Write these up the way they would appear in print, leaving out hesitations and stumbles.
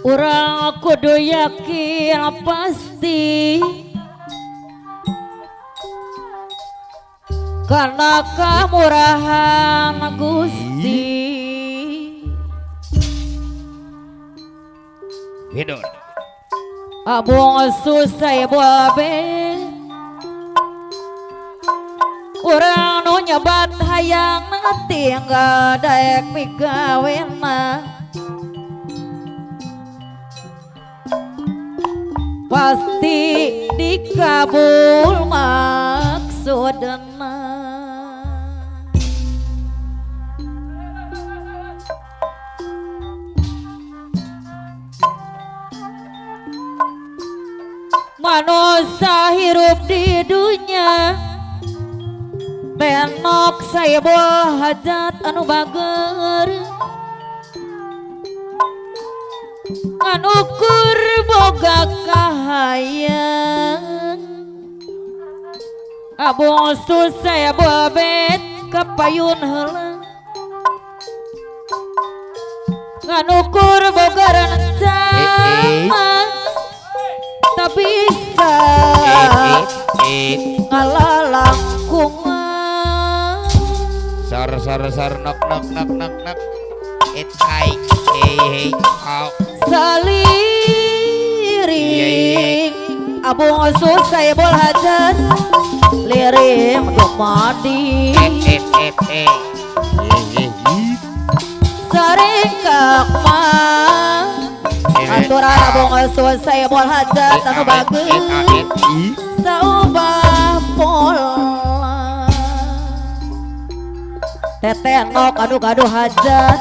Urang kudu yakin pasti karena kamurahan Gusti. Hidup. Abong susah babe urang nu nyebat hayang tinggal daek migawena pasti dikabul maksudna. Manusia hirup di dunia tenok saya boh hajat anu bager anu ukur boga kahayang abong susah babet kapayun heula anu ukur boga rencana tak bisa ngalalangkungan sar nok it hai hey out saliring abong susah bol hajat liring dumadi saringkak mah aturan abong susah bol hajat anu bagus saubah pola tetenok adu-adu hajat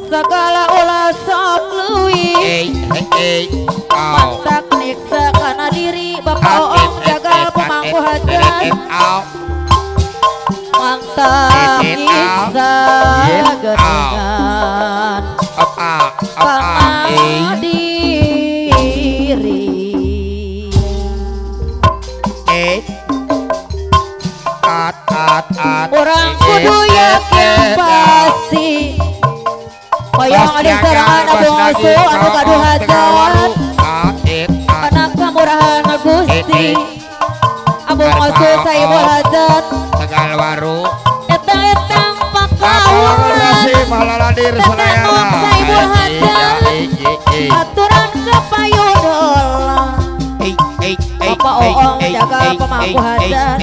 segala ulah sok leuwih mantak niksa kana diri Bapak Oong jagal pemangku hajat mantak niksa geringan kana diri orang kudu yakin pasti hoyong ada serangan abong asu anu gaduh hajat karena kamurahan Gusti abong asu saibul hajat tegal waru etang pakaulan tetenok saibul hajat aturan kapayun heula Bapak Oong jaga pemangku hajat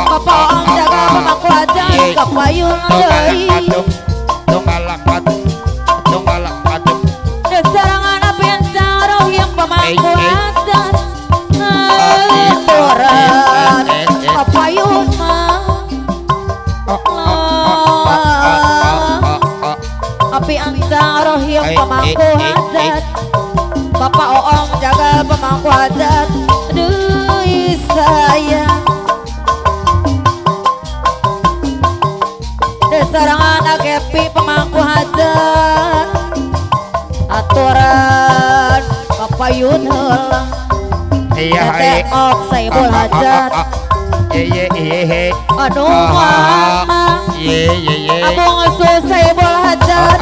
Bapak Oong jaga pemangku hajat kapayun deui desarangan pencang rohing pemangku hajat aturan kapayun api ancang rohing pemangku hajat Bapak Oong jaga pemangku hajat aduh sayang desarangan agepi pemangku hajat aturan kapayun heula tetenok saibul hajat anu mana abong asu saibul hajat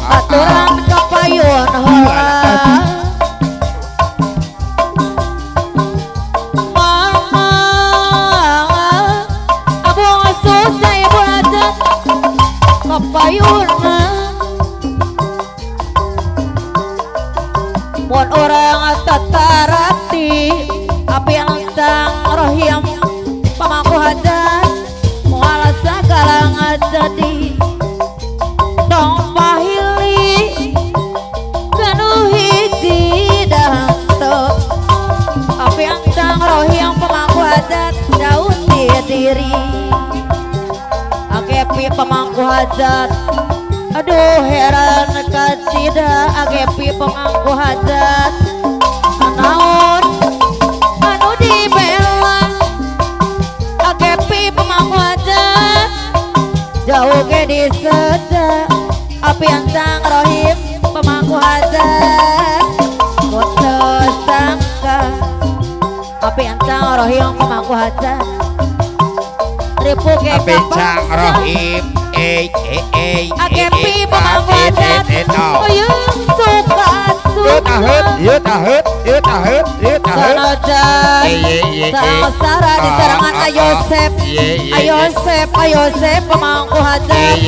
aturan kapayun heula mama abong asu saibul hajat kapayun mun orang tatarati api ancang rohim pamangku hajat moal sagala ngajadi dong pahili kanu hiji dahanteu api ancang rohim pamangku hajat daun di diri agepi pamangku hajat aduh heran kacida agepi pemangku hajat naon anu dibela jauh ke di seda api ancang rohim pemangku hajat kota sangka api ancang rohim pemangku hajat ribu ke api ancang rohim akepi pemangku hajat oyung suka yuk tahut sanajan sarang-sarang di serangan Ayosep pemangku hajat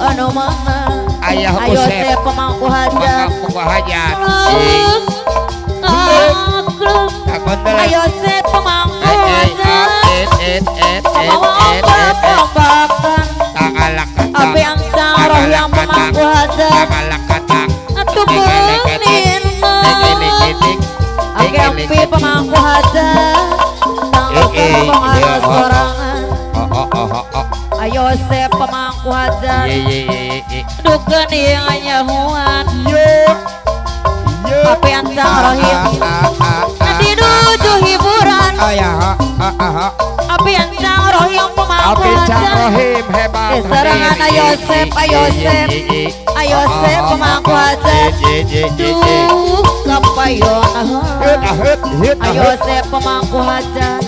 anu mana ayah Ayosep pemangku hajat Ayosep pemangku hajat bawa obat pembakan api yang roh yang pemangku hajat atuh benin api pemangku hajat tanggal sorangan Ayosep pemangku hajat dukeun ieu nyahuan api ancang rohim dinuju hiburan api ancang rohim pemangku hajat serangan Ayosep pemangku hajat duh kapayun Ayosep pemangku hajat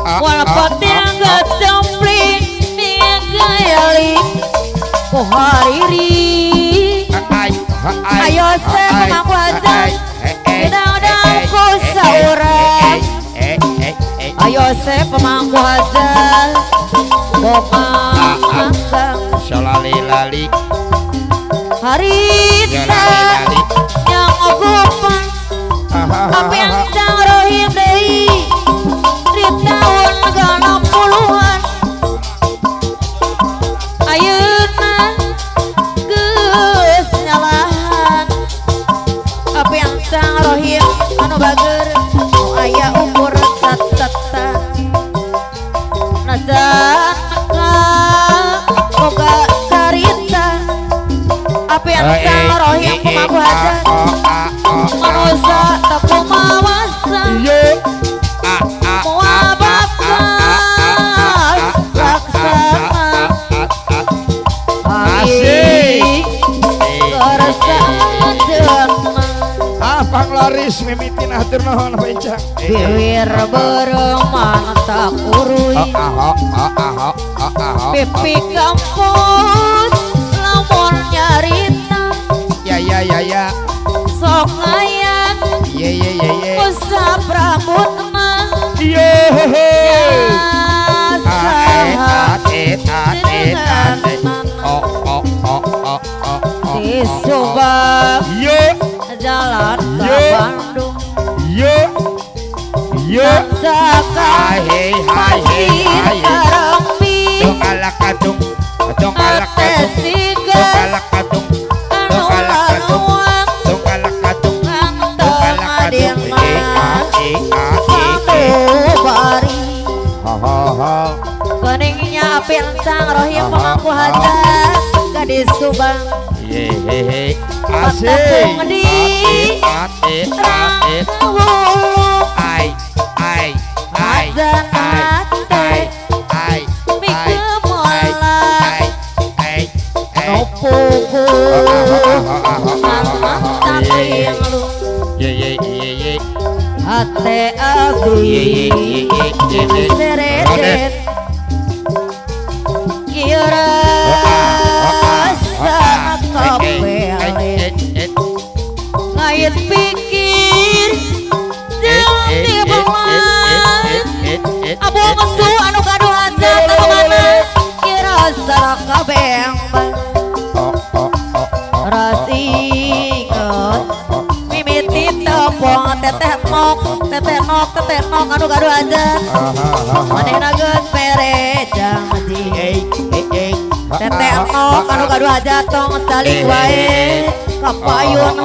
walaupun dia gak cempling dia gayali ku hariri Ayosep pemangku hajat udang-udang ku saurang Ayosep pemangku hajat pemanggang Shalali harita yang ogopan apa yang cang rohim deui di tahun 60-an ayeuna geus nyalahan apa yang cang rohim anu bager nu aya umur tatata najan boga carita apa yang cang rohim pemangku hajat manusia tak kumawasa muabasa laksana asik keresahan jelema panglaris mimitin atur nuhun bencang bibir bereng mata kurui pipi kampus lamun nyarita ya sok ngayang usap rambutna di Subang jalan ke Bandung Jakarta pasir Karambi ate siga anu laluang kantong adirna sanubari keningnya api ancang rohim pemangku hajat gadis Subang asik Rangwulu Ajan ate Mikemolan Nopuku Mantan lu Hate abdi Seredet Kira Sana kapelit ngait pikir jangan dibelan abu mesu anu gaduh hajat anu mana kira salah kabembang rasingot mimiti tepung teteh nok anu gaduh hajat manehna geus pere janji teteh nok anu gaduh hajat tong saling wae kapayun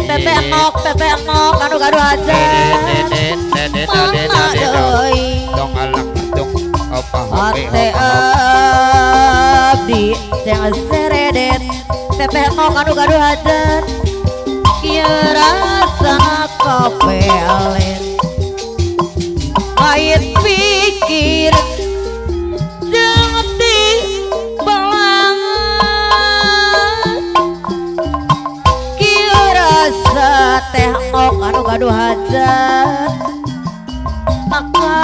teteh nok anu gaduh hajat mana deui ate abdi jeung seredet teteh nok anu gaduh hajat kieu rasana kapelet ait aduh hajat maka